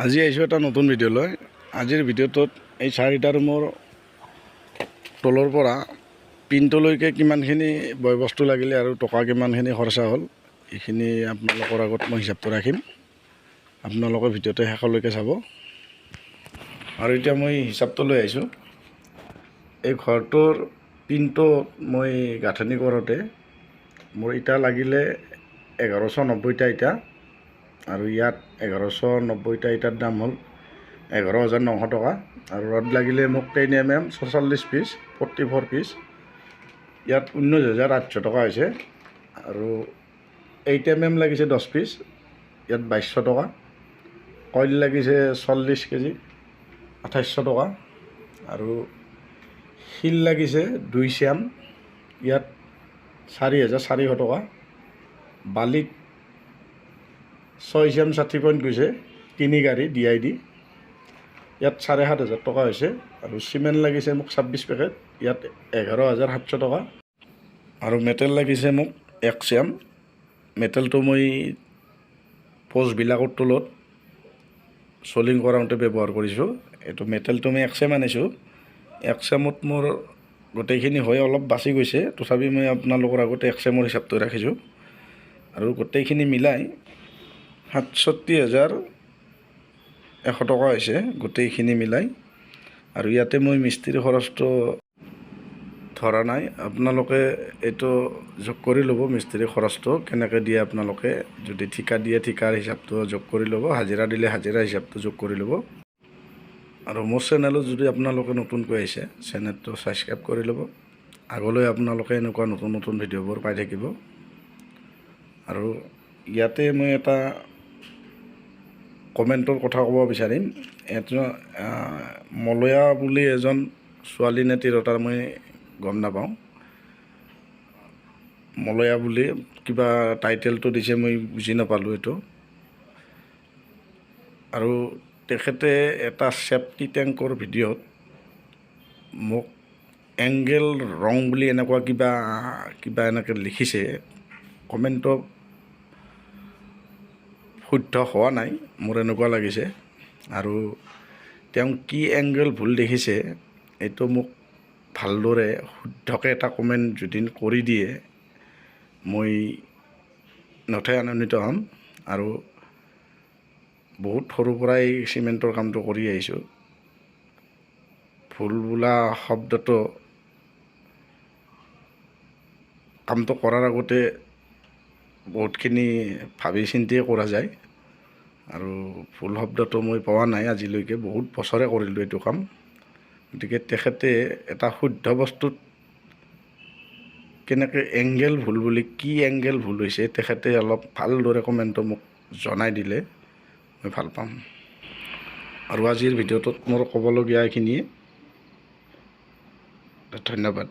আজি আহিছোঁ এটা নতুন ভিডিঅ' লৈ। আজিৰ ভিডিঅ'টোত এই 4টা ৰুমৰ তলৰ পৰা পিনটোলৈকে কিমানখিনি বয় বস্তু লাগিলে আৰু টকা কিমানখিনি খৰচা হ'ল এইখিনি আপোনালোকৰ আগত মই হিচাপটো ৰাখিম। আপোনালোকে ভিডিঅ'টো শেষলৈকে চাব। আৰু এতিয়া মই হিচাপটো লৈ আহিছোঁ। এই ঘৰটোৰ পিনটো মই গাঁথনি কৰোঁতে মোৰ ইটা লাগিলে 1190টা ইটা, আৰু ইয়াত 1190টা ইটাৰ দাম হ'ল 11,900 টকা। আৰু ৰড লাগিলে মোক 10 mm 44 পিচ 44 পিচ, ইয়াত 19,800 টকা হৈছে। আৰু 8 mm লাগিছে 10 পিচ, ইয়াত 2200 টকা। কইল লাগিছে 40 কেজি 2800 টকা। আৰু শিল লাগিছে 2 চিয়াম, ইয়াত 4,400 টকা। বালিত 6 চিয়াম 60 পইণ্ট গৈছে 3 গাড়ী DID, ইয়াত 7,500 টকা হৈছে। আৰু চিমেণ্ট লাগিছে মোক 26 পেকেট, ইয়াত 11,700 টকা। আৰু মেটেল লাগিছে মোক 1 চিয়াম। মেটেলটো মই পোষ্টবিলাকৰ তলত চলিং কৰাওঁতে ব্যৱহাৰ কৰিছোঁ। এইটো মেটেলটো মই 1 চিয়াম আনিছোঁ। 1 চিয়ামত মোৰ গোটেইখিনি হৈ অলপ বাচি গৈছে, তথাপি মই আপোনালোকৰ আগতে 1 চিয়ামৰ হিচাপটো ৰাখিছোঁ। আৰু গোটেইখিনি মিলাই 67,100 টকা হৈছে গোটেইখিনি মিলাই। আৰু ইয়াতে মই মিস্ত্ৰী খৰচটো ধৰা নাই, আপোনালোকে এইটো যোগ কৰি ল'ব। মিস্ত্ৰী খৰচটো কেনেকৈ দিয়ে আপোনালোকে, যদি ঠিকা দিয়ে ঠিকাৰ হিচাপটো যোগ কৰি ল'ব, হাজিৰা দিলে হাজিৰা হিচাপটো যোগ কৰি ল'ব। আৰু মোৰ চেনেলত যদি আপোনালোকে নতুনকৈ আহিছে চেনেলটো ছাবস্ক্ৰাইব কৰি ল'ব। আগলৈ আপোনালোকে এনেকুৱা নতুন নতুন ভিডিঅ'বোৰ পাই থাকিব। আৰু ইয়াতে মই এটা কমেণ্টৰ কথা ক'ব বিচাৰিম। এজন মলয়া বুলি এজন ছোৱালী নে তিৰোতাৰ মই গম নাপাওঁ, মলয়া বুলি কিবা টাইটেলটো দিছে মই বুজি নাপালোঁ এইটো। আৰু তেখেতে এটা চেফটি টেংকৰ ভিডিঅ'ত মোক এংগেল ৰং বুলি এনেকুৱা কিবা এনেকৈ লিখিছে। কমেণ্টটো শুদ্ধ হোৱা নাই, মোৰ এনেকুৱা লাগিছে। আৰু তেওঁ কি এংগেল ভুল দেখিছে এইটো মোক ভালদৰে শুদ্ধকৈ এটা কমেণ্ট যদি কৰি দিয়ে মই নথৈ আনন্দিত হ'ম। আৰু বহুত সৰুৰ পৰাই চিমেণ্টৰ কামটো কৰি আহিছোঁ। ভুল বোলা শব্দটো কামটো কৰাৰ আগতে বহুতখিনি ভাবি চিন্তিয়ে কৰা যায়। আৰু ভুল শব্দটো মই পোৱা নাই আজিলৈকে, বহুত বছৰে কৰিলোঁ এইটো কাম। গতিকে তেখেতে এটা শুদ্ধ বস্তুত কেনেকৈ এংগেল ভুল বুলি, কি এংগেল ভুল হৈছে তেখেতে অলপ ভালদৰে কমেণ্টটো মোক জনাই দিলে মই ভাল পাম। আৰু আজিৰ ভিডিঅ'টোত মোৰ ক'বলগীয়া এইখিনিয়ে। ধন্যবাদ।